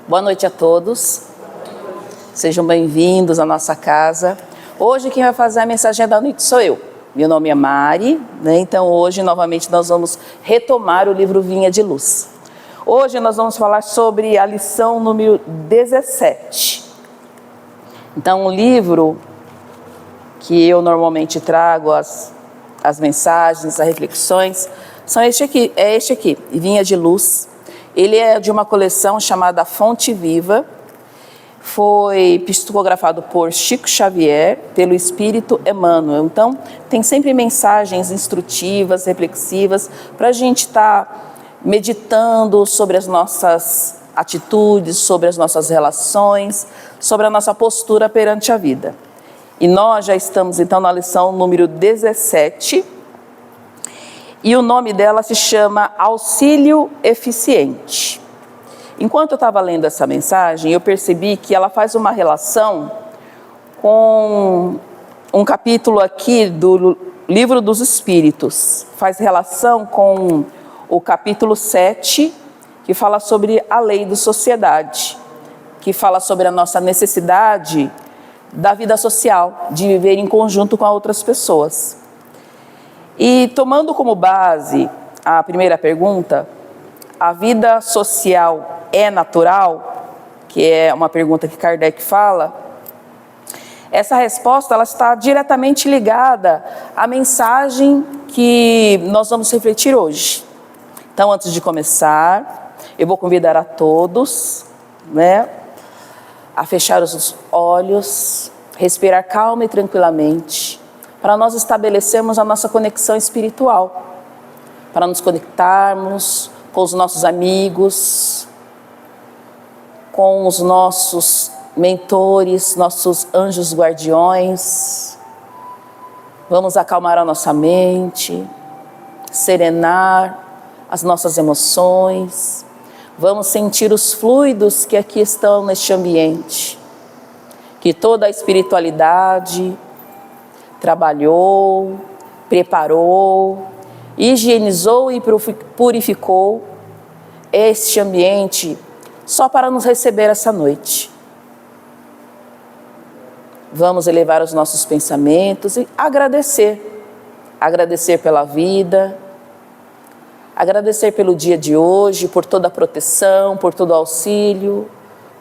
Boa noite a todos. Sejam bem-vindos à nossa casa. Hoje quem vai fazer a mensagem da noite sou eu. Meu nome é Mari, né? Então hoje novamente nós vamos retomar o livro Vinha de Luz. Hoje nós vamos falar sobre a lição número 17. Então o livro que eu normalmente trago as mensagens, as reflexões, é este aqui, Vinha de Luz. Ele é de uma coleção chamada Fonte Viva, foi psicografado por Chico Xavier, pelo Espírito Emmanuel. Então, tem sempre mensagens instrutivas, reflexivas, para a gente estar meditando sobre as nossas atitudes, sobre as nossas relações, sobre a nossa postura perante a vida. E nós já estamos, então, na lição número 17, e o nome dela se chama Auxílio Eficiente. Enquanto eu estava lendo essa mensagem, eu percebi que ela faz uma relação com um capítulo aqui do Livro dos Espíritos. Faz relação com o capítulo 7, que fala sobre a lei da sociedade, que fala sobre a nossa necessidade da vida social, de viver em conjunto com outras pessoas. E tomando como base a primeira pergunta, a vida social é natural? Que é uma pergunta que Kardec fala. Essa resposta ela está diretamente ligada à mensagem que nós vamos refletir hoje. Então, antes de começar, eu vou convidar a todos, né, a fechar os olhos, respirar calma e tranquilamente, para nós estabelecermos a nossa conexão espiritual, para nos conectarmos com os nossos amigos, com os nossos mentores, nossos anjos guardiões. Vamos acalmar a nossa mente, serenar as nossas emoções. Vamos sentir os fluidos que aqui estão neste ambiente, que toda a espiritualidade trabalhou, preparou, higienizou e purificou este ambiente só para nos receber essa noite. Vamos elevar os nossos pensamentos e agradecer pela vida, agradecer pelo dia de hoje, por toda a proteção, por todo o auxílio,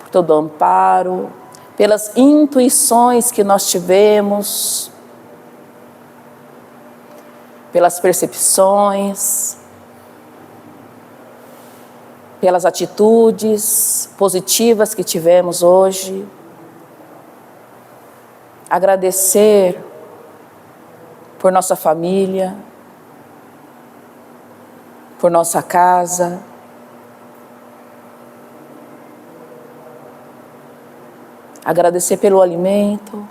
por todo o amparo, pelas intuições que nós tivemos, pelas percepções, pelas atitudes positivas que tivemos hoje. Agradecer por nossa família, por nossa casa, agradecer pelo alimento,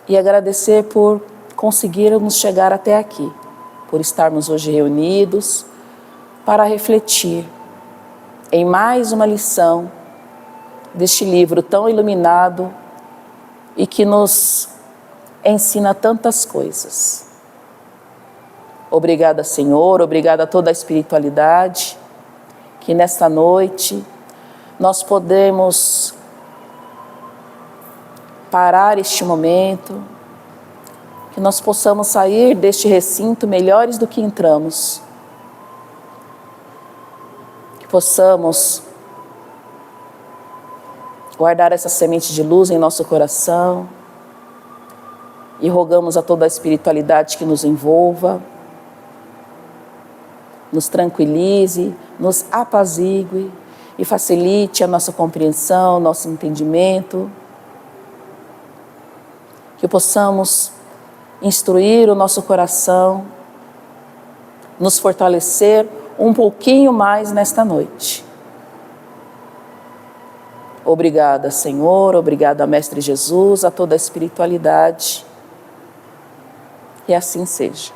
e agradecer por conseguirmos chegar até aqui, por estarmos hoje reunidos para refletir em mais uma lição deste livro tão iluminado e que nos ensina tantas coisas. Obrigada, Senhor, obrigada a toda a espiritualidade, que nesta noite nós podemos parar este momento, que nós possamos sair deste recinto melhores do que entramos, que possamos guardar essa semente de luz em nosso coração e rogamos a toda a espiritualidade que nos envolva, nos tranquilize, nos apazigue e facilite a nossa compreensão, nosso entendimento, que possamos instruir o nosso coração, nos fortalecer um pouquinho mais nesta noite. Obrigada, Senhor, obrigada, Mestre Jesus, a toda a espiritualidade, e assim seja.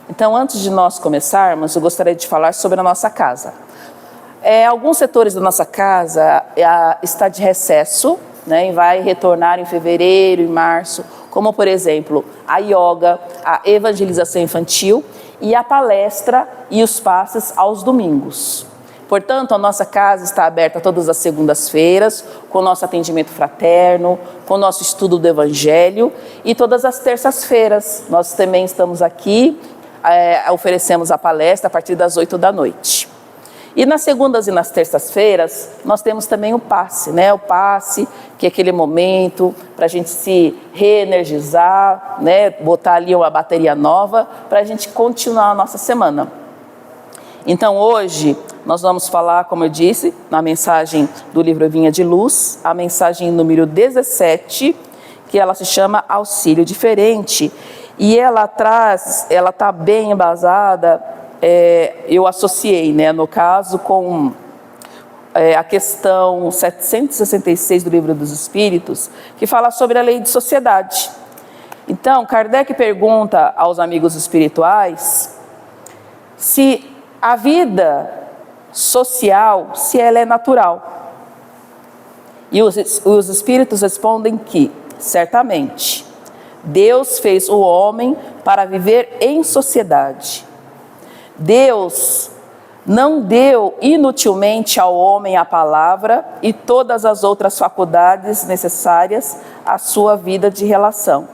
Então, antes de nós começarmos, eu gostaria de falar sobre a nossa casa. Alguns setores da nossa casa está de recesso, né, e vai retornar em fevereiro, em março, como por exemplo, a yoga, a evangelização infantil e a palestra e os passes aos domingos. Portanto, a nossa casa está aberta todas as segundas-feiras, com o nosso atendimento fraterno, com o nosso estudo do Evangelho, e todas as terças-feiras nós também estamos aqui, oferecemos a palestra a partir das 8 da noite. E nas segundas e nas terças-feiras, nós temos também o passe, né? O passe, que é aquele momento para a gente se reenergizar, né? Botar ali uma bateria nova para a gente continuar a nossa semana. Então hoje nós vamos falar, como eu disse, na mensagem do livro Vinha de Luz, a mensagem número 17, que ela se chama Auxílio Diferente. E ela está bem embasada, eu associei, né, no caso, com a questão 766 do Livro dos Espíritos, que fala sobre a lei de sociedade. Então, Kardec pergunta aos amigos espirituais se a vida social, se ela é natural. E os espíritos respondem que, certamente, Deus fez o homem para viver em sociedade. Deus não deu inutilmente ao homem a palavra e todas as outras faculdades necessárias à sua vida de relação.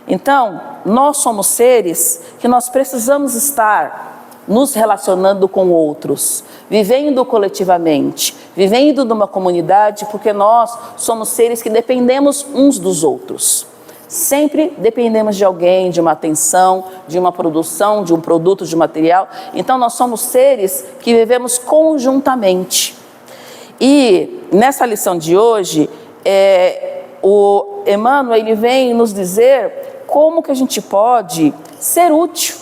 Então, nós somos seres que nós precisamos estar nos relacionando com outros, vivendo coletivamente, vivendo numa comunidade, porque nós somos seres que dependemos uns dos outros. Sempre dependemos de alguém, de uma atenção, de uma produção, de um produto, de um material. Então nós somos seres que vivemos conjuntamente. E nessa lição de hoje, o Emmanuel ele vem nos dizer como que a gente pode ser útil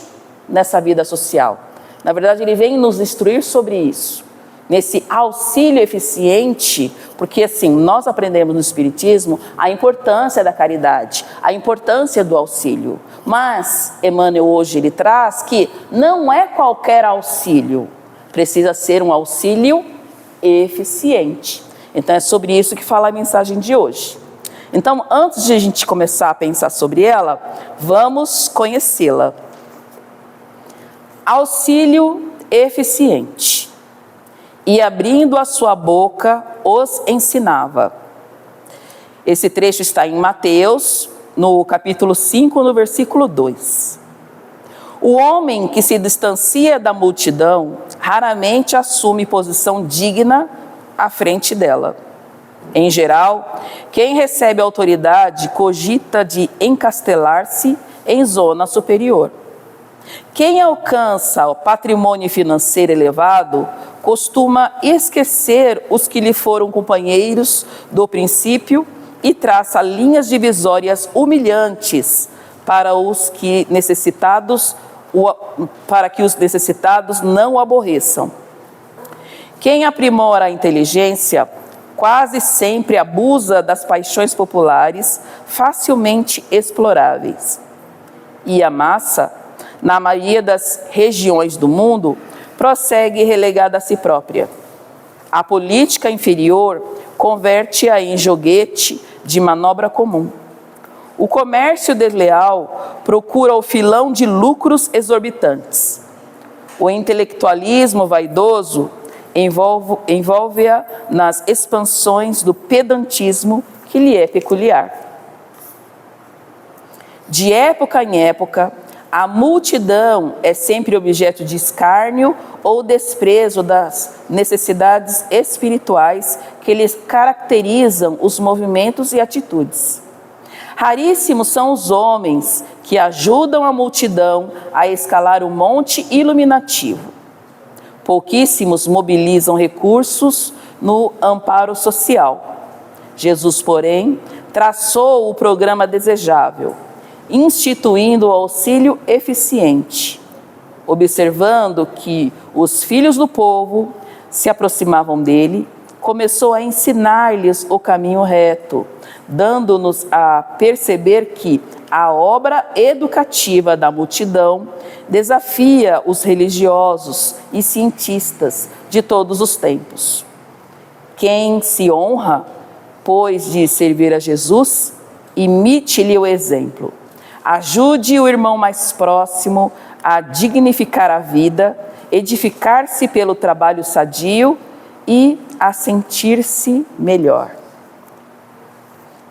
nessa vida social. Na verdade, ele vem nos instruir sobre isso, nesse auxílio eficiente, porque assim, nós aprendemos no Espiritismo a importância da caridade, a importância do auxílio. Mas Emmanuel hoje ele traz que não é qualquer auxílio, precisa ser um auxílio eficiente. Então é sobre isso que fala a mensagem de hoje. Então, antes de a gente começar a pensar sobre ela, vamos conhecê-la. Auxílio eficiente. E abrindo a sua boca, os ensinava. Esse trecho está em Mateus, no capítulo 5, no versículo 2. O homem que se distancia da multidão, raramente assume posição digna à frente dela. Em geral, quem recebe autoridade cogita de encastelar-se em zona superior. Quem alcança o patrimônio financeiro elevado costuma esquecer os que lhe foram companheiros do princípio e traça linhas divisórias humilhantes para que os necessitados não o aborreçam. Quem aprimora a inteligência quase sempre abusa das paixões populares facilmente exploráveis. E a massa, na maioria das regiões do mundo, prossegue relegada a si própria. A política inferior converte-a em joguete de manobra comum. O comércio desleal procura o filão de lucros exorbitantes. O intelectualismo vaidoso envolve-a nas expansões do pedantismo que lhe é peculiar. De época em época, a multidão é sempre objeto de escárnio ou desprezo das necessidades espirituais que lhes caracterizam os movimentos e atitudes. Raríssimos são os homens que ajudam a multidão a escalar o monte iluminativo. Pouquíssimos mobilizam recursos no amparo social. Jesus, porém, traçou o programa desejável, instituindo o auxílio eficiente, observando que os filhos do povo se aproximavam dele, começou a ensinar-lhes o caminho reto, dando-nos a perceber que a obra educativa da multidão desafia os religiosos e cientistas de todos os tempos. Quem se honra, pois, de servir a Jesus, imite-lhe o exemplo. Ajude o irmão mais próximo a dignificar a vida, edificar-se pelo trabalho sadio e a sentir-se melhor.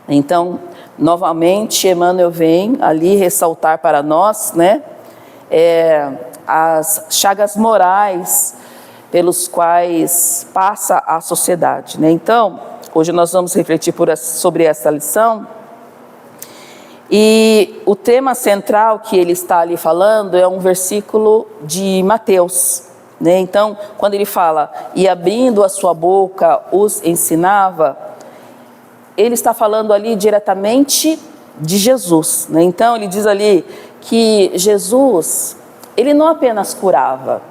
Então, novamente, Emmanuel vem ali ressaltar para nós, né, as chagas morais pelos quais passa a sociedade, né? Então, hoje nós vamos refletir sobre essa lição. E o tema central que ele está ali falando é um versículo de Mateus, né? Então, quando ele fala, e abrindo a sua boca os ensinava, ele está falando ali diretamente de Jesus, né? Então, ele diz ali que Jesus, ele não apenas curava,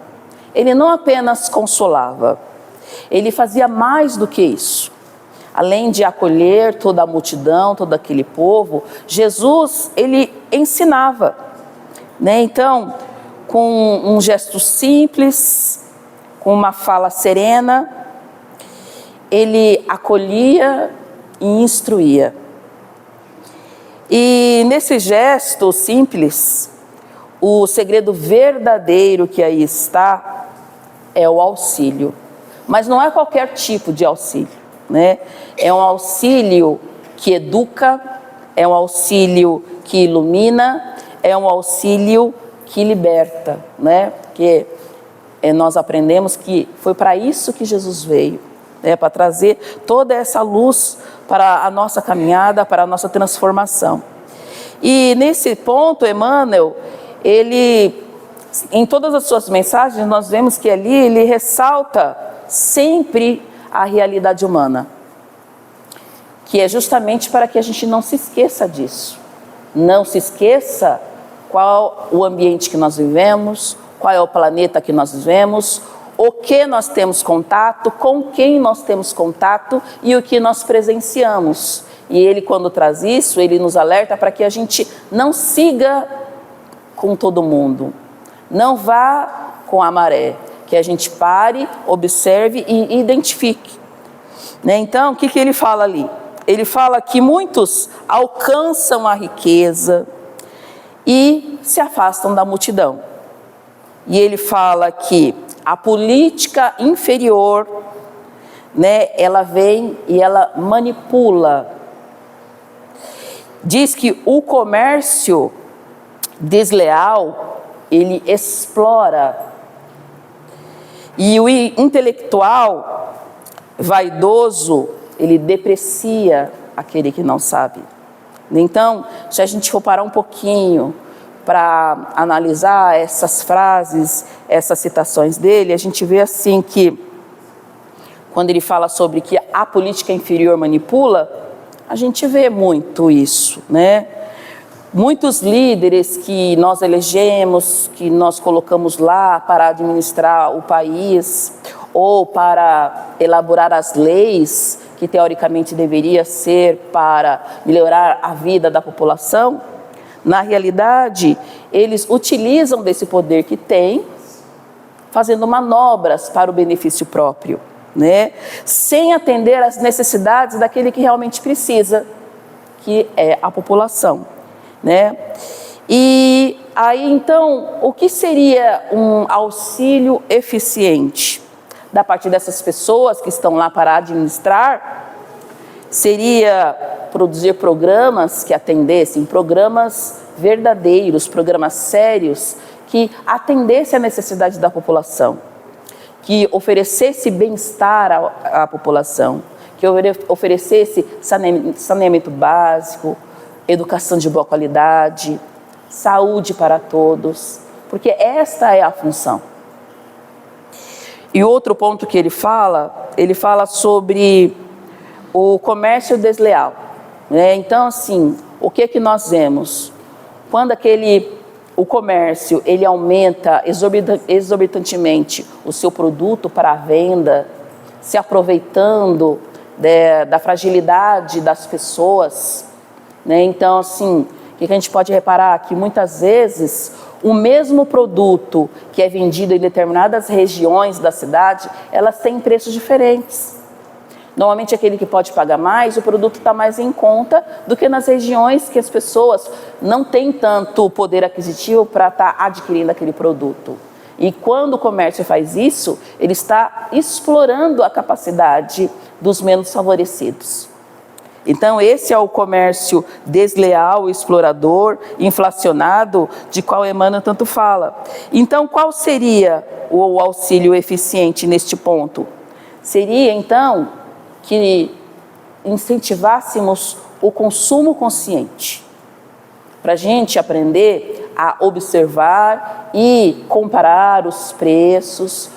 ele não apenas consolava, ele fazia mais do que isso. Além de acolher toda a multidão, todo aquele povo, Jesus, ele ensinava, né? Então, com um gesto simples, com uma fala serena, ele acolhia e instruía. E nesse gesto simples, o segredo verdadeiro que aí está é o auxílio. Mas não é qualquer tipo de auxílio, né? É um auxílio que educa, é um auxílio que ilumina, é um auxílio que liberta, né? Porque nós aprendemos que foi para isso que Jesus veio, né? Para trazer toda essa luz para a nossa caminhada, para a nossa transformação. E nesse ponto, Emmanuel, ele, em todas as suas mensagens, nós vemos que ali ele ressalta sempre a realidade humana, que é justamente para que a gente não se esqueça disso. Não se esqueça qual o ambiente que nós vivemos, qual é o planeta que nós vivemos, o que nós temos contato, com quem nós temos contato e o que nós presenciamos. E ele, quando traz isso, ele nos alerta para que a gente não siga com todo mundo, não vá com a maré, que a gente pare, observe e identifique, né? Então, o que ele fala ali? Ele fala que muitos alcançam a riqueza e se afastam da multidão. E ele fala que a política inferior, né, ela vem e ela manipula. Diz que o comércio desleal, ele explora. E o intelectual vaidoso, ele deprecia aquele que não sabe. Então, se a gente for parar um pouquinho para analisar essas frases, essas citações dele, a gente vê assim que, quando ele fala sobre que a política inferior manipula, a gente vê muito isso, né? Muitos líderes que nós elegemos, que nós colocamos lá para administrar o país, ou para elaborar as leis que teoricamente deveria ser para melhorar a vida da população, na realidade, eles utilizam desse poder que têm, fazendo manobras para o benefício próprio, né? Sem atender às necessidades daquele que realmente precisa, que é a população, né? E aí, então, o que seria um auxílio eficiente da parte dessas pessoas que estão lá para administrar? Seria produzir programas que atendessem, programas verdadeiros, programas sérios, que atendessem à necessidade da população, que oferecesse bem-estar à população, que oferecesse saneamento básico, educação de boa qualidade, saúde para todos, porque esta é a função. E outro ponto que ele fala sobre o comércio desleal, né? Então, assim, o que nós vemos? Quando o comércio, ele aumenta exorbitantemente o seu produto para a venda, se aproveitando da fragilidade das pessoas, né? Então, assim, o que a gente pode reparar? Que muitas vezes o mesmo produto que é vendido em determinadas regiões da cidade, elas têm preços diferentes. Normalmente aquele que pode pagar mais, o produto está mais em conta do que nas regiões que as pessoas não têm tanto poder aquisitivo para estar adquirindo aquele produto. E quando o comércio faz isso, ele está explorando a capacidade dos menos favorecidos. Então esse é o comércio desleal, explorador, inflacionado, de qual Emmanuel tanto fala. Então qual seria o auxílio eficiente neste ponto? Seria então que incentivássemos o consumo consciente, para a gente aprender a observar e comparar os preços,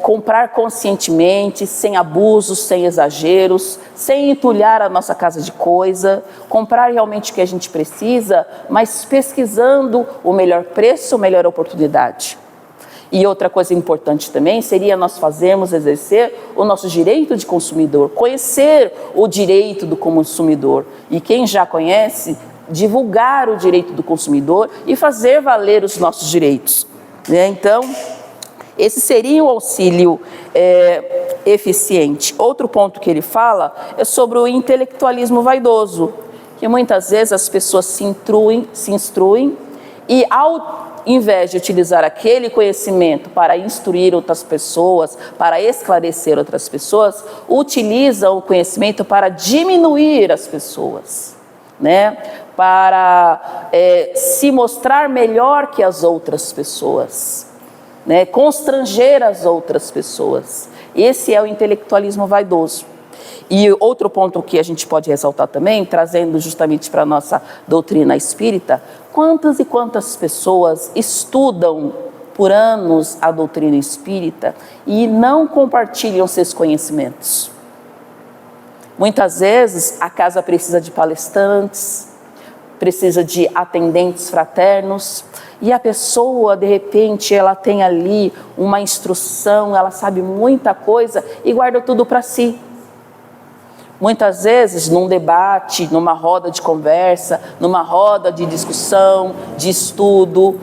comprar conscientemente, sem abusos, sem exageros, sem entulhar a nossa casa de coisa, comprar realmente o que a gente precisa, mas pesquisando o melhor preço, a melhor oportunidade. E outra coisa importante também seria nós exercer o nosso direito de consumidor, conhecer o direito do consumidor. E quem já conhece, divulgar o direito do consumidor e fazer valer os nossos direitos. Então, esse seria o auxílio eficiente. Outro ponto que ele fala é sobre o intelectualismo vaidoso, que muitas vezes as pessoas se instruem e ao invés de utilizar aquele conhecimento para instruir outras pessoas, para esclarecer outras pessoas, utilizam o conhecimento para diminuir as pessoas, né? Para se mostrar melhor que as outras pessoas, né? Constranger as outras pessoas. Esse é o intelectualismo vaidoso. E outro ponto que a gente pode ressaltar também, trazendo justamente para a nossa doutrina espírita, quantas e quantas pessoas estudam por anos a doutrina espírita e não compartilham seus conhecimentos. Muitas vezes a casa precisa de palestrantes, precisa de atendentes fraternos, e a pessoa, de repente, ela tem ali uma instrução, ela sabe muita coisa e guarda tudo para si. Muitas vezes, num debate, numa roda de conversa, numa roda de discussão, de estudo,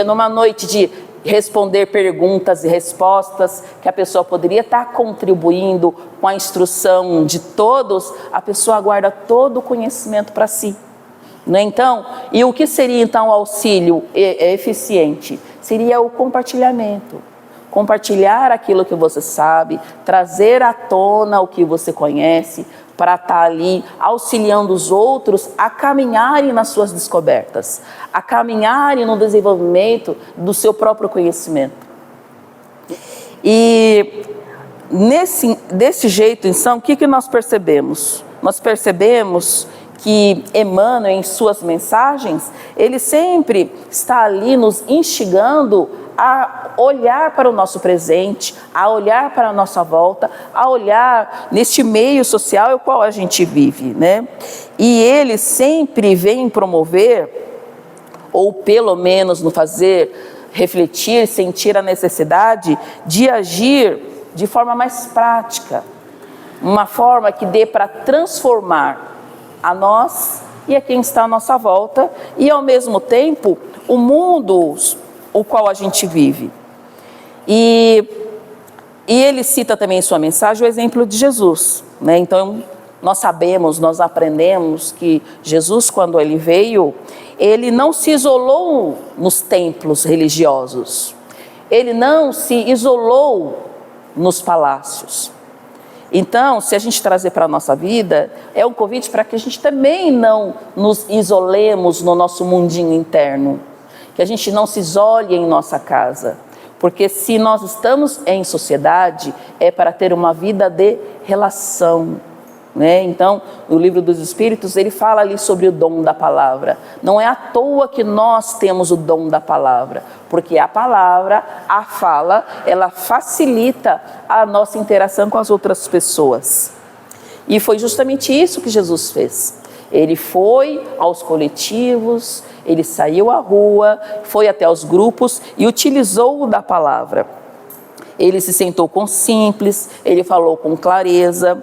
numa noite de responder perguntas e respostas, que a pessoa poderia estar contribuindo com a instrução de todos, a pessoa guarda todo o conhecimento para si. Né? Então, e o que seria então o auxílio eficiente? Seria o compartilhamento. Compartilhar aquilo que você sabe, trazer à tona o que você conhece, para estar ali auxiliando os outros a caminharem nas suas descobertas, a caminharem no desenvolvimento do seu próprio conhecimento. E desse jeito, então, o que nós percebemos? Nós percebemos que Emmanuel, em suas mensagens, ele sempre está ali nos instigando a olhar para o nosso presente, a olhar para a nossa volta, a olhar neste meio social no qual a gente vive, né? E ele sempre vem promover, ou pelo menos nos fazer refletir, sentir a necessidade de agir de forma mais prática, uma forma que dê para transformar a nós e a quem está à nossa volta, e ao mesmo tempo o mundo o qual a gente vive. E ele cita também em sua mensagem o exemplo de Jesus, né? Então nós sabemos, nós aprendemos que Jesus, quando ele veio, ele não se isolou nos templos religiosos, ele não se isolou nos palácios. Então, se a gente trazer para a nossa vida, é um convite para que a gente também não nos isolemos no nosso mundinho interno, que a gente não se isole em nossa casa, porque se nós estamos em sociedade, é para ter uma vida de relação, né? Então, o Livro dos Espíritos, ele fala ali sobre o dom da palavra. Não é à toa que nós temos o dom da palavra, porque a palavra, a fala, ela facilita a nossa interação com as outras pessoas. E foi justamente isso que Jesus fez. Ele foi aos coletivos, ele saiu à rua, foi até os grupos e utilizou da palavra. Ele se sentou com simples, ele falou com clareza,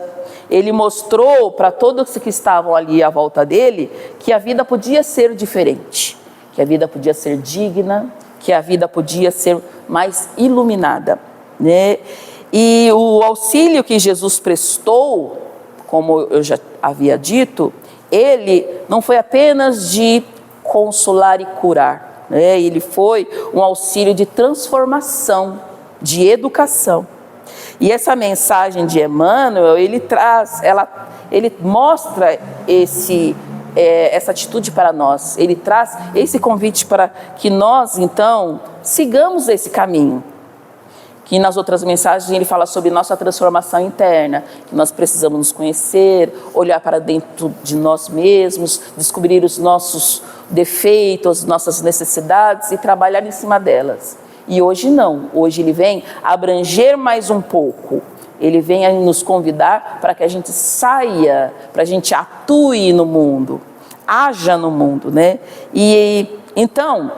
ele mostrou para todos que estavam ali à volta dele que a vida podia ser diferente, que a vida podia ser digna, que a vida podia ser mais iluminada, né? E o auxílio que Jesus prestou, como eu já havia dito, ele não foi apenas de consolar e curar, né? Ele foi um auxílio de transformação, de educação. E essa mensagem de Emmanuel, ele mostra essa atitude para nós. Ele traz esse convite para que nós, então, sigamos esse caminho. Que nas outras mensagens ele fala sobre nossa transformação interna, que nós precisamos nos conhecer, olhar para dentro de nós mesmos, descobrir os nossos defeitos, nossas necessidades e trabalhar em cima delas. E hoje não, hoje ele vem abranger mais um pouco, ele vem a nos convidar para que a gente saia, para a gente atue no mundo, haja no mundo, né? E então,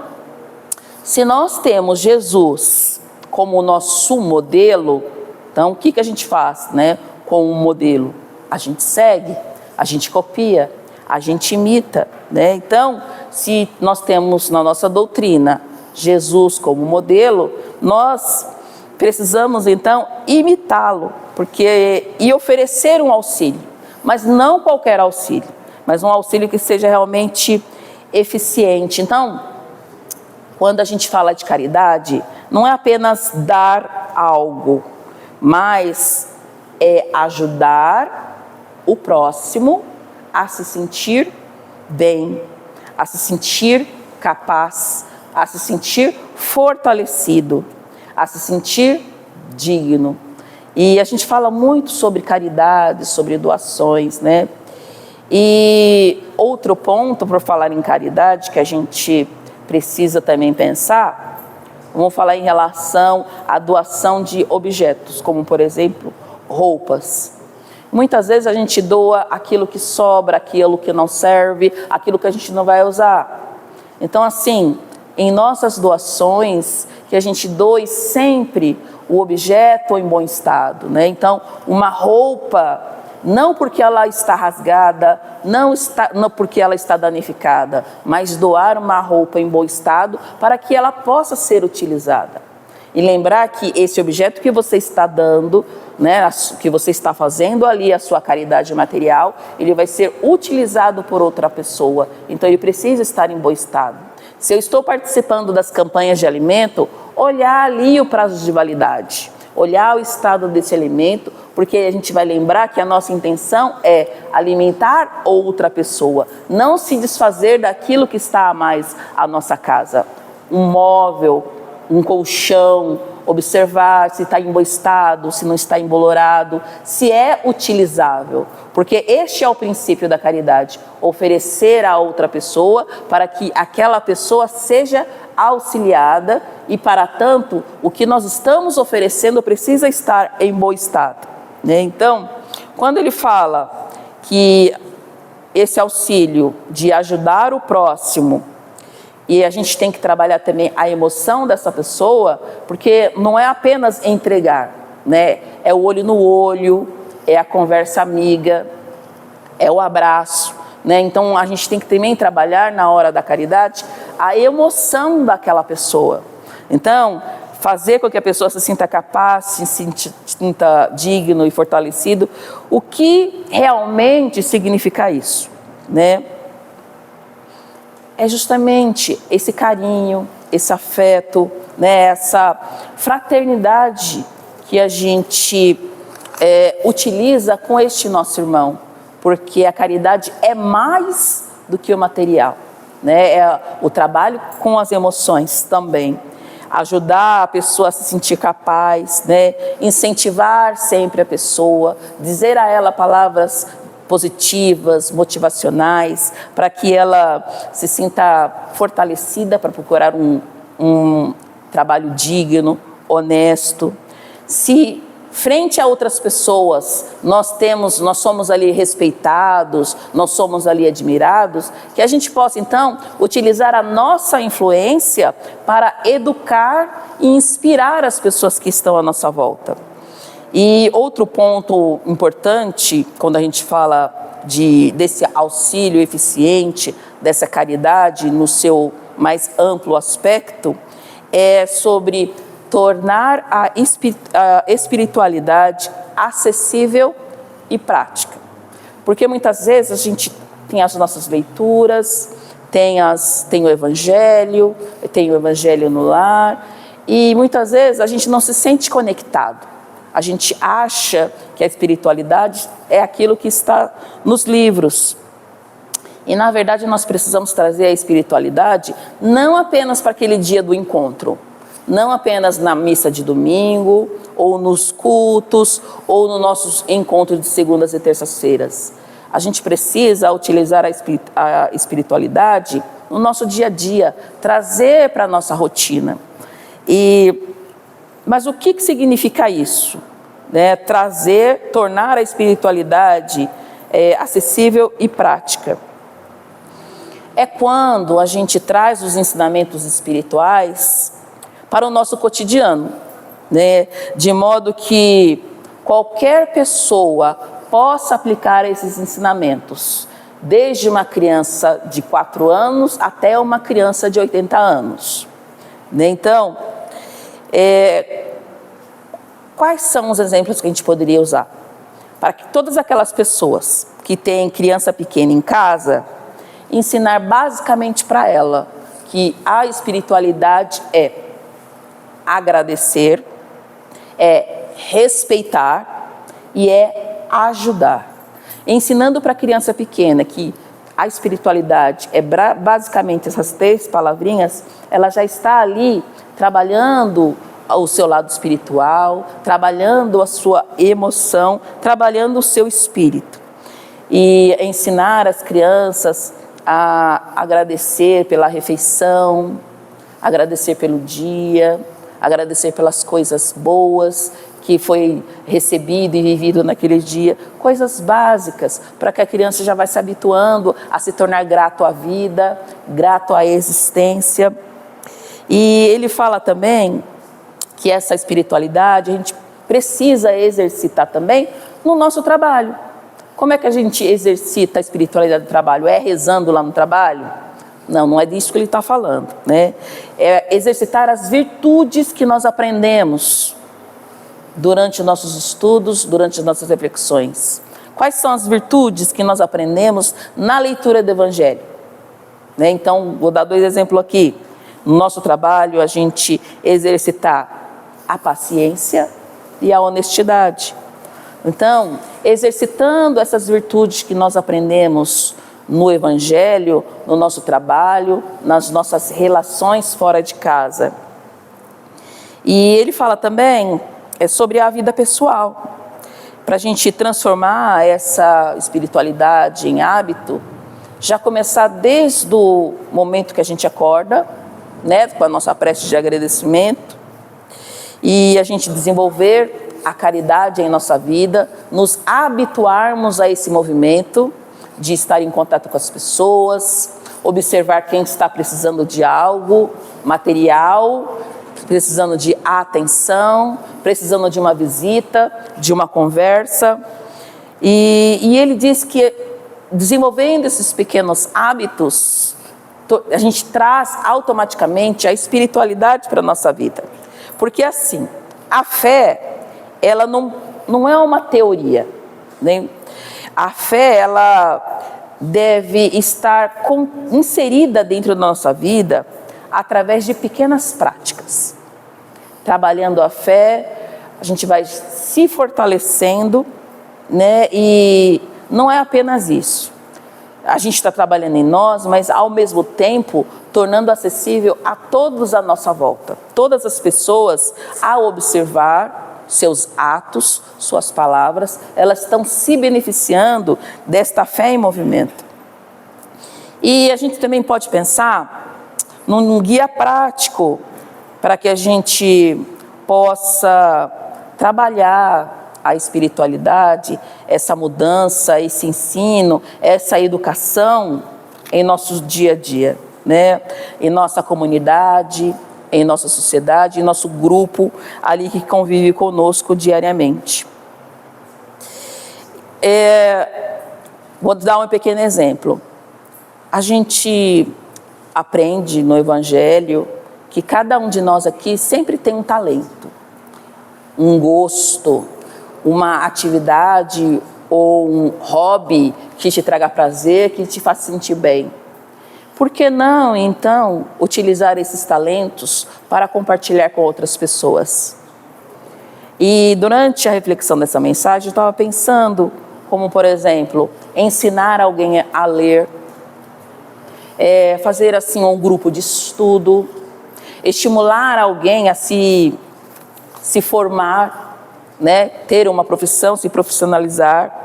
se nós temos Jesus como o nosso modelo, então o que a gente faz, né, com o modelo? A gente segue, a gente copia, a gente imita, né? Então, se nós temos na nossa doutrina Jesus como modelo, nós precisamos então imitá-lo, e oferecer um auxílio, mas não qualquer auxílio, mas um auxílio que seja realmente eficiente. Então, quando a gente fala de caridade, não é apenas dar algo, mas é ajudar o próximo a se sentir bem, a se sentir capaz, a se sentir fortalecido, a se sentir digno. E a gente fala muito sobre caridade, sobre doações, né? E outro ponto para falar em caridade que a gente precisa também pensar, vamos falar em relação à doação de objetos, como por exemplo, roupas. Muitas vezes a gente doa aquilo que sobra, aquilo que não serve, aquilo que a gente não vai usar. Então assim, em nossas doações, que a gente doe sempre o objeto em bom estado, né? Então, uma roupa, não porque ela está rasgada, não porque ela está danificada, mas doar uma roupa em bom estado para que ela possa ser utilizada. E lembrar que esse objeto que você está dando, né, que você está fazendo ali a sua caridade material, ele vai ser utilizado por outra pessoa, então ele precisa estar em bom estado. Se eu estou participando das campanhas de alimento, olhar ali o prazo de validade, olhar o estado desse alimento, porque a gente vai lembrar que a nossa intenção é alimentar outra pessoa, não se desfazer daquilo que está a mais à nossa casa. Um móvel, um colchão, observar se está em bom estado, se não está embolorado, se é utilizável, porque este é o princípio da caridade, oferecer a outra pessoa para que aquela pessoa seja auxiliada e, para tanto, o que nós estamos oferecendo precisa estar em bom estado, né? Então, quando ele fala que esse auxílio de ajudar o próximo, e a gente tem que trabalhar também a emoção dessa pessoa, porque não é apenas entregar, né? É o olho no olho, é a conversa amiga, é o abraço, né? Então a gente tem que também trabalhar na hora da caridade a emoção daquela pessoa. Então, fazer com que a pessoa se sinta capaz, se sinta digno e fortalecido. O que realmente significa isso, né? É justamente esse carinho, esse afeto, né, essa fraternidade que a gente utiliza com este nosso irmão, porque a caridade é mais do que o material, né? É o trabalho com as emoções também, ajudar a pessoa a se sentir capaz, né? Incentivar sempre a pessoa, dizer a ela palavras positivas, motivacionais, para que ela se sinta fortalecida para procurar um trabalho digno, honesto. Se frente a outras pessoas nós somos ali respeitados, nós somos ali admirados, que a gente possa então utilizar a nossa influência para educar e inspirar as pessoas que estão à nossa volta. E outro ponto importante, quando a gente fala desse auxílio eficiente, dessa caridade no seu mais amplo aspecto, é sobre tornar a espiritualidade acessível e prática. Porque muitas vezes a gente tem as nossas leituras, tem o Evangelho no lar, e muitas vezes a gente não se sente conectado. A gente acha que a espiritualidade é aquilo que está nos livros. E na verdade nós precisamos trazer a espiritualidade não apenas para aquele dia do encontro, não apenas na missa de domingo, ou nos cultos, ou nos nossos encontros de segundas e terças-feiras. A gente precisa utilizar a espiritualidade no nosso dia a dia, trazer para a nossa rotina. Mas o que significa isso? Tornar a espiritualidade acessível e prática. É quando a gente traz os ensinamentos espirituais para o nosso cotidiano, de modo que qualquer pessoa possa aplicar esses ensinamentos, desde uma criança de 4 anos até uma criança de 80 anos. Então, quais são os exemplos que a gente poderia usar? Para que todas aquelas pessoas que têm criança pequena em casa, ensinar basicamente para ela que a espiritualidade é agradecer, é respeitar e é ajudar. Ensinando para a criança pequena que a espiritualidade é basicamente essas 3 palavrinhas, ela já está ali trabalhando o seu lado espiritual, trabalhando a sua emoção, trabalhando o seu espírito. E ensinar as crianças a agradecer pela refeição, agradecer pelo dia, agradecer pelas coisas boas que foi recebido e vivido naquele dia, coisas básicas, para que a criança já vai se habituando a se tornar grato à vida, grato à existência. E ele fala também que essa espiritualidade a gente precisa exercitar também no nosso trabalho. Como é que a gente exercita a espiritualidade do trabalho? É rezando lá no trabalho? Não, não é disso que ele está falando, É exercitar as virtudes que nós aprendemos durante os nossos estudos, durante as nossas reflexões. Quais são as virtudes que nós aprendemos na leitura do Evangelho? Então, vou dar 2 exemplos aqui. No nosso trabalho, a gente exercitar a paciência e a honestidade. Então, exercitando essas virtudes que nós aprendemos no Evangelho, no nosso trabalho, nas nossas relações fora de casa. E ele fala também sobre a vida pessoal. Para a gente transformar essa espiritualidade em hábito, já começar desde o momento que a gente acorda, com a nossa prece de agradecimento, e a gente desenvolver a caridade em nossa vida, nos habituarmos a esse movimento de estar em contato com as pessoas, observar quem está precisando de algo material, precisando de atenção, precisando de uma visita, de uma conversa. E ele diz que desenvolvendo esses pequenos hábitos, a gente traz automaticamente a espiritualidade para a nossa vida. Porque assim, a fé, ela não é uma teoria, A fé, ela deve estar inserida dentro da nossa vida através de pequenas práticas. Trabalhando a fé, a gente vai se fortalecendo, E não é apenas isso. A gente está trabalhando em nós, mas ao mesmo tempo tornando acessível a todos à nossa volta. Todas as pessoas, ao observar seus atos, suas palavras, elas estão se beneficiando desta fé em movimento. E a gente também pode pensar num guia prático para que a gente possa trabalhar a espiritualidade, essa mudança, esse ensino, essa educação em nosso dia a dia, Em nossa comunidade, em nossa sociedade, em nosso grupo ali que convive conosco diariamente. Vou dar um pequeno exemplo. A gente aprende no Evangelho que cada um de nós aqui sempre tem um talento, um gosto, uma atividade ou um hobby que te traga prazer, que te faça sentir bem. Por que não, então, utilizar esses talentos para compartilhar com outras pessoas? E durante a reflexão dessa mensagem, eu estava pensando, como por exemplo, ensinar alguém a ler, fazer assim um grupo de estudo, estimular alguém a se formar, né? Ter uma profissão, se profissionalizar,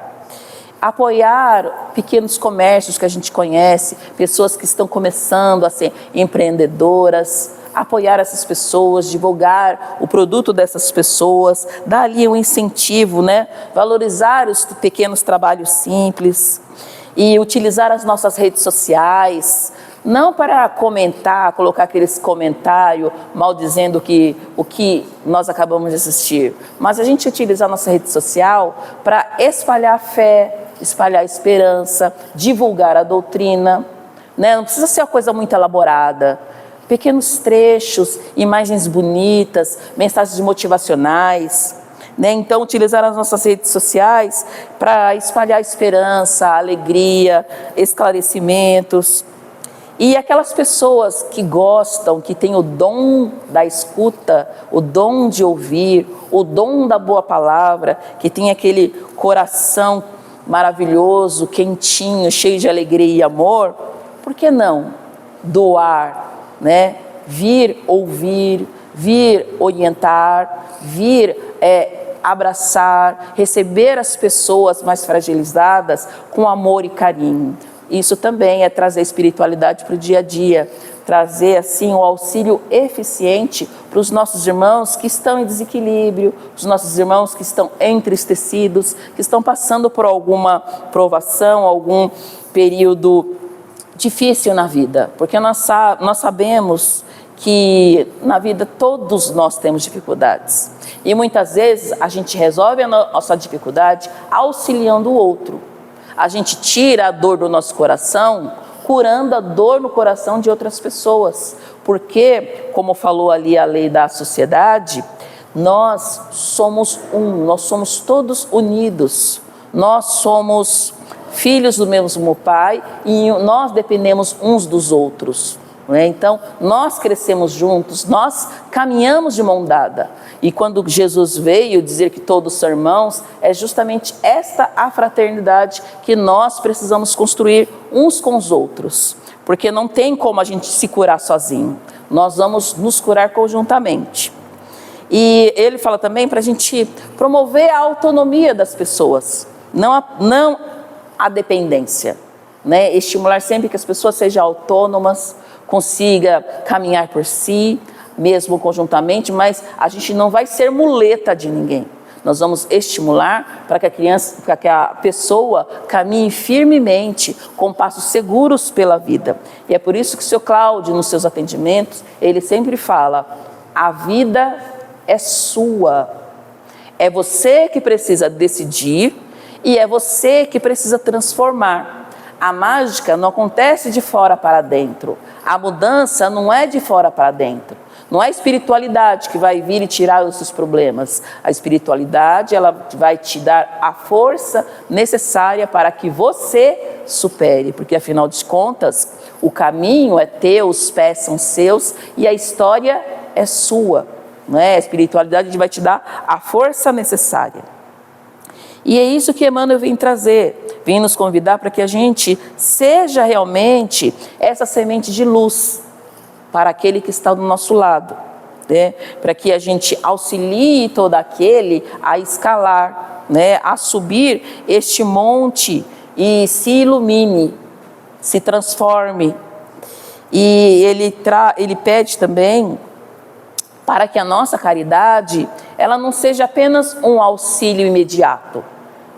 apoiar pequenos comércios que a gente conhece, pessoas que estão começando a ser empreendedoras, apoiar essas pessoas, divulgar o produto dessas pessoas, dar ali um incentivo, né? Valorizar os pequenos trabalhos simples e utilizar as nossas redes sociais, não para comentar, colocar aqueles comentários maldizendo o que nós acabamos de assistir, mas a gente utilizar a nossa rede social para espalhar fé, espalhar esperança, divulgar a doutrina, né? Não precisa ser uma coisa muito elaborada, pequenos trechos, imagens bonitas, mensagens motivacionais, né? Então utilizar as nossas redes sociais para espalhar esperança, alegria, esclarecimentos. E aquelas pessoas que gostam, que têm o dom da escuta, o dom de ouvir, o dom da boa palavra, que tem aquele coração maravilhoso, quentinho, cheio de alegria e amor, por que não doar, né? Vir ouvir, vir orientar, vir abraçar, receber as pessoas mais fragilizadas com amor e carinho. Isso também é trazer espiritualidade para o dia a dia, trazer assim o auxílio eficiente para os nossos irmãos que estão em desequilíbrio, os nossos irmãos que estão entristecidos, que estão passando por alguma provação, algum período difícil na vida, porque nós sabemos que na vida todos nós temos dificuldades e muitas vezes a gente resolve a nossa dificuldade auxiliando o outro. A gente tira a dor do nosso coração, curando a dor no coração de outras pessoas. Porque, como falou ali a lei da sociedade, nós somos nós somos todos unidos. Nós somos filhos do mesmo Pai e nós dependemos uns dos outros. Então, nós crescemos juntos, nós caminhamos de mão dada. E quando Jesus veio dizer que todos são irmãos, é justamente esta a fraternidade que nós precisamos construir uns com os outros. Porque não tem como a gente se curar sozinho, nós vamos nos curar conjuntamente. E ele fala também para a gente promover a autonomia das pessoas, não a dependência, né? Estimular sempre que as pessoas sejam autônomas, consiga caminhar por si, mesmo conjuntamente, mas a gente não vai ser muleta de ninguém. Nós vamos estimular para que a pessoa caminhe firmemente, com passos seguros pela vida. E é por isso que o seu Cláudio, nos seus atendimentos, ele sempre fala: a vida é sua. É você que precisa decidir e é você que precisa transformar. A mágica não acontece de fora para dentro. A mudança não é de fora para dentro. Não é a espiritualidade que vai vir e tirar os seus problemas. A espiritualidade, ela vai te dar a força necessária para que você supere. Porque, afinal de contas, o caminho é teu, os pés são seus e a história é sua. Não é? A espiritualidade vai te dar a força necessária. E é isso que Emmanuel vem trazer, vem nos convidar para que a gente seja realmente essa semente de luz para aquele que está do nosso lado, né? Para que a gente auxilie todo aquele a escalar, né? A subir este monte e se ilumine, se transforme. E ele pede também para que a nossa caridade, ela não seja apenas um auxílio imediato.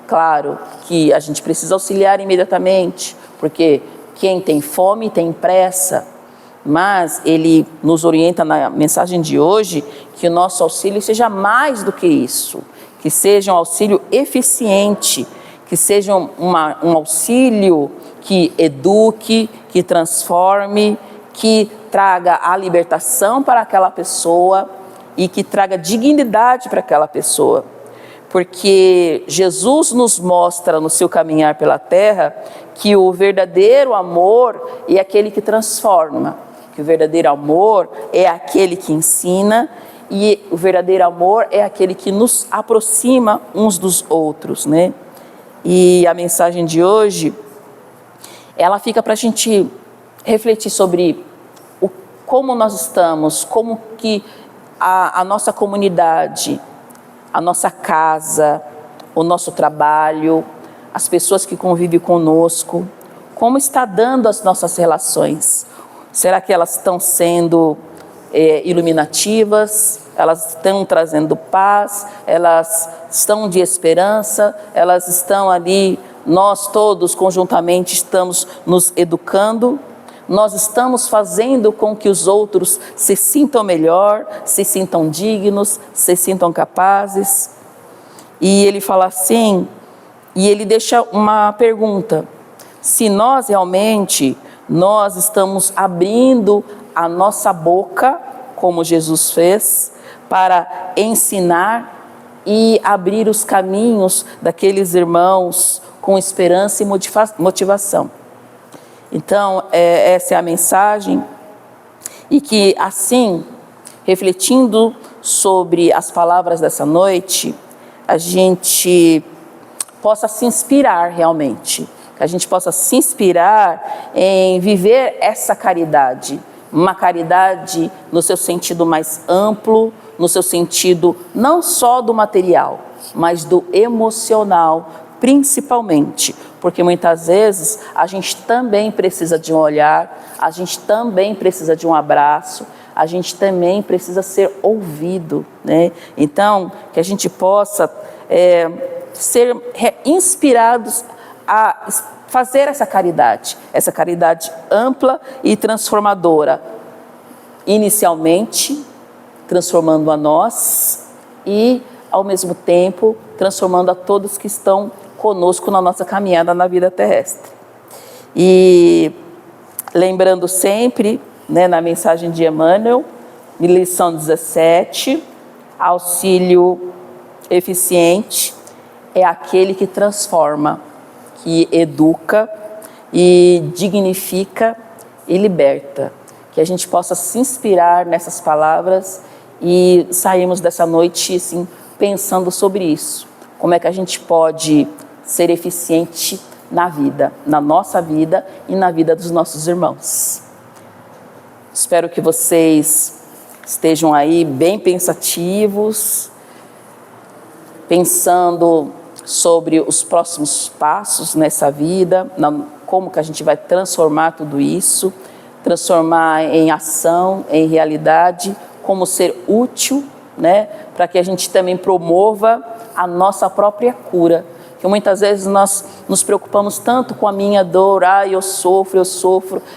Claro que a gente precisa auxiliar imediatamente, porque quem tem fome tem pressa, mas ele nos orienta na mensagem de hoje que o nosso auxílio seja mais do que isso, que seja um auxílio eficiente, que seja um auxílio que eduque, que transforme, que traga a libertação para aquela pessoa e que traga dignidade para aquela pessoa. Porque Jesus nos mostra no seu caminhar pela terra que o verdadeiro amor é aquele que transforma, que o verdadeiro amor é aquele que ensina e o verdadeiro amor é aquele que nos aproxima uns dos outros, né? E a mensagem de hoje, ela fica para a gente refletir sobre como nós estamos, como que a nossa comunidade, a nossa casa, o nosso trabalho, as pessoas que convivem conosco, como está dando as nossas relações? Será que elas estão sendo iluminativas? Elas estão trazendo paz? Elas estão de esperança? Elas estão ali, nós todos conjuntamente estamos nos educando? Nós estamos fazendo com que os outros se sintam melhor, se sintam dignos, se sintam capazes? E ele fala assim, e ele deixa uma pergunta: se nós realmente, nós estamos abrindo a nossa boca, como Jesus fez, para ensinar e abrir os caminhos daqueles irmãos com esperança e motivação. Então, essa é a mensagem, e que assim, refletindo sobre as palavras dessa noite, a gente possa se inspirar realmente, que a gente possa se inspirar em viver essa caridade, uma caridade no seu sentido mais amplo, no seu sentido não só do material, mas do emocional, principalmente, porque muitas vezes a gente também precisa de um olhar, a gente também precisa de um abraço, a gente também precisa ser ouvido, né? Então, que a gente possa ser inspirados a fazer essa caridade ampla e transformadora, inicialmente transformando a nós e, ao mesmo tempo, transformando a todos que estão conosco na nossa caminhada na vida terrestre. E lembrando sempre, né, na mensagem de Emmanuel, lição 17, auxílio eficiente é aquele que transforma, que educa e dignifica e liberta. Que a gente possa se inspirar nessas palavras e sairmos dessa noite assim, pensando sobre isso. Como é que a gente pode ser eficiente na vida, na nossa vida e na vida dos nossos irmãos. Espero que vocês estejam aí bem pensativos, pensando sobre os próximos passos nessa vida, como que a gente vai transformar tudo isso, transformar em ação, em realidade, como ser útil, né, para que a gente também promova a nossa própria cura. Que muitas vezes nós nos preocupamos tanto com a minha dor, eu sofro,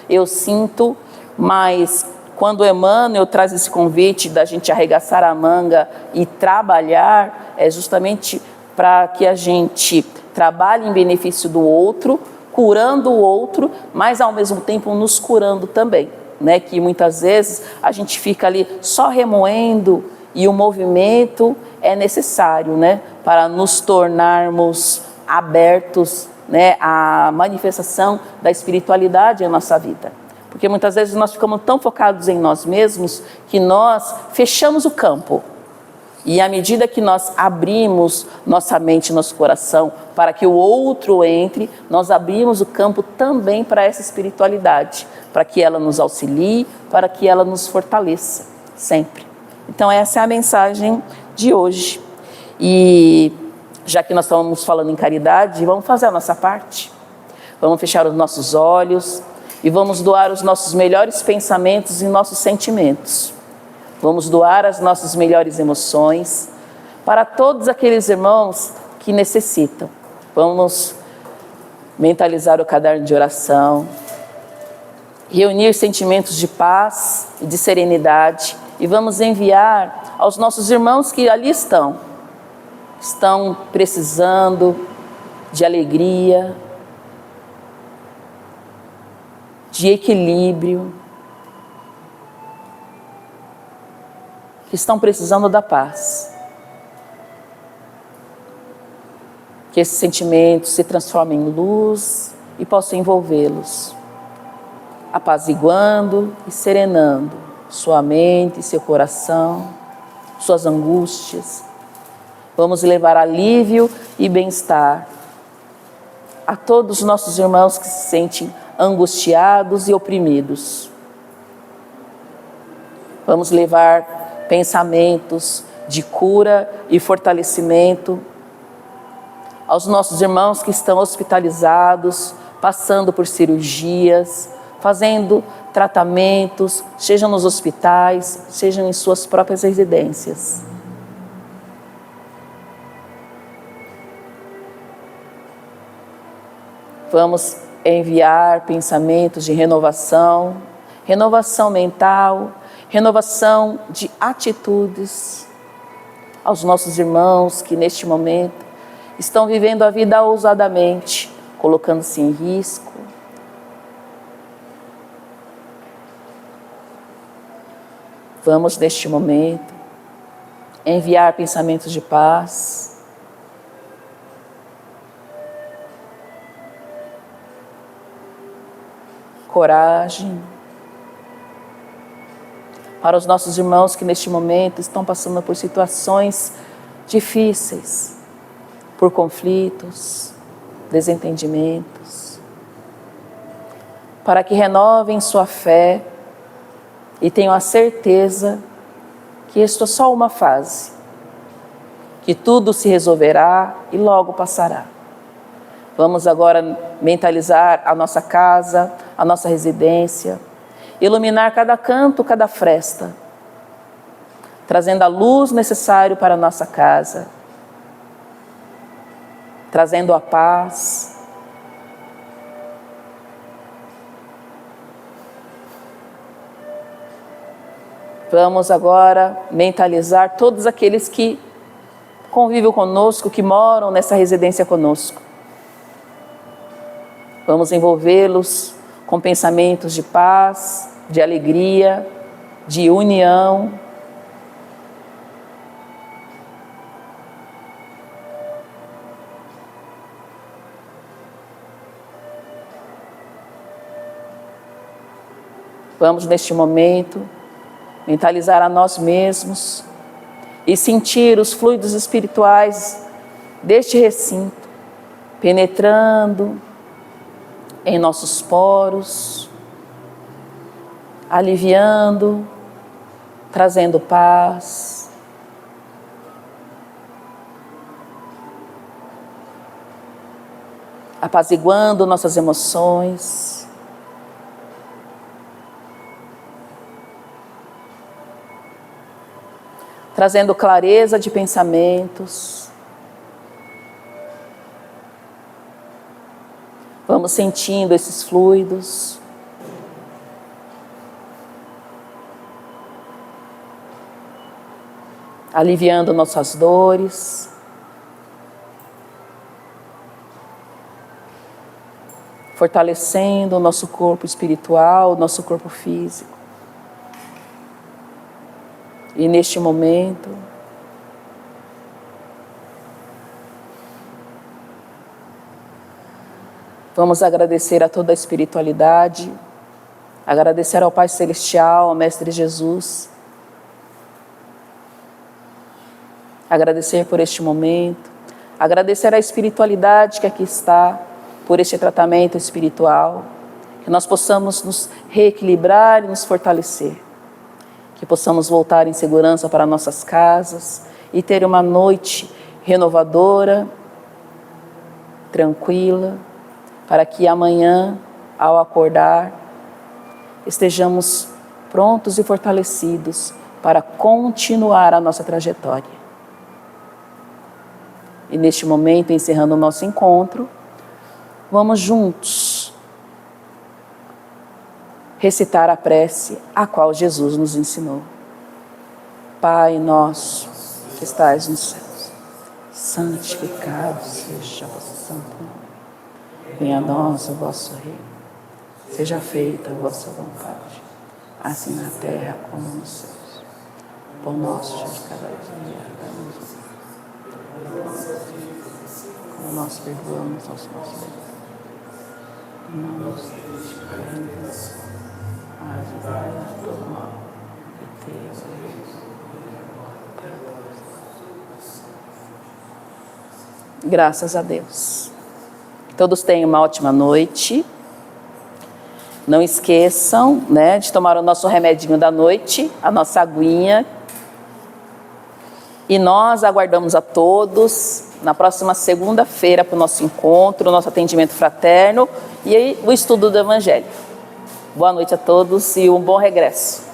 eu sinto, mas quando Emmanuel traz esse convite da gente arregaçar a manga e trabalhar, é justamente para que a gente trabalhe em benefício do outro, curando o outro, mas ao mesmo tempo nos curando também, né? Que muitas vezes a gente fica ali só remoendo e o movimento é necessário, né? Para nos tornarmos abertos, né? À manifestação da espiritualidade em nossa vida. Porque muitas vezes nós ficamos tão focados em nós mesmos que nós fechamos o campo. E à medida que nós abrimos nossa mente, nosso coração, para que o outro entre, nós abrimos o campo também para essa espiritualidade, para que ela nos auxilie, para que ela nos fortaleça, sempre. Então essa é a mensagem de hoje. E já que nós estamos falando em caridade, vamos fazer a nossa parte. Vamos fechar os nossos olhos e vamos doar os nossos melhores pensamentos e nossos sentimentos. Vamos doar as nossas melhores emoções para todos aqueles irmãos que necessitam. Vamos mentalizar o caderno de oração, reunir sentimentos de paz e de serenidade e vamos enviar aos nossos irmãos que ali estão precisando de alegria, de equilíbrio, que estão precisando da paz. Que esses sentimentos se transformem em luz e possam envolvê-los, apaziguando e serenando sua mente, seu coração, suas angústias. Vamos levar alívio e bem-estar a todos os nossos irmãos que se sentem angustiados e oprimidos. Vamos levar pensamentos de cura e fortalecimento aos nossos irmãos que estão hospitalizados, passando por cirurgias, fazendo tratamentos, sejam nos hospitais, sejam em suas próprias residências. Vamos enviar pensamentos de renovação, renovação mental, renovação de atitudes aos nossos irmãos que neste momento estão vivendo a vida ousadamente, colocando-se em risco. Vamos neste momento enviar pensamentos de paz, coragem, para os nossos irmãos que neste momento estão passando por situações difíceis, por conflitos, desentendimentos, para que renovem sua fé e tenham a certeza que isto é só uma fase, que tudo se resolverá e logo passará. Vamos agora mentalizar a nossa casa, a nossa residência, iluminar cada canto, cada fresta, trazendo a luz necessária para a nossa casa, trazendo a paz. Vamos agora mentalizar todos aqueles que convivem conosco, que moram nessa residência conosco. Vamos envolvê-los com pensamentos de paz, de alegria, de união. Vamos neste momento mentalizar a nós mesmos e sentir os fluidos espirituais deste recinto penetrando em nossos poros, aliviando, trazendo paz. Apaziguando nossas emoções. Trazendo clareza de pensamentos. Vamos sentindo esses fluidos. Aliviando nossas dores. Fortalecendo o nosso corpo espiritual, o nosso corpo físico. E neste momento, vamos agradecer a toda a espiritualidade, agradecer ao Pai Celestial, ao Mestre Jesus, agradecer por este momento, agradecer à espiritualidade que aqui está, por este tratamento espiritual, que nós possamos nos reequilibrar e nos fortalecer, que possamos voltar em segurança para nossas casas e ter uma noite renovadora, tranquila, para que amanhã, ao acordar, estejamos prontos e fortalecidos para continuar a nossa trajetória. E neste momento, encerrando o nosso encontro, vamos juntos recitar a prece a qual Jesus nos ensinou. Pai nosso, que estais nos céus, santificado seja o vosso santo nome. Venha a nós o vosso reino. Seja feita a vossa vontade, assim na terra como nos céus. Pão nosso de cada dia, como nós perdoamos aos nossos devedores. Não nos deixe cair em tentação, mas livrai-nos do mal, porque teu é o reino. Graças a Deus. Todos tenham uma ótima noite. Não esqueçam, né, de tomar o nosso remedinho da noite, a nossa aguinha. E nós aguardamos a todos na próxima segunda-feira para o nosso encontro, o nosso atendimento fraterno e aí o estudo do Evangelho. Boa noite a todos e um bom regresso.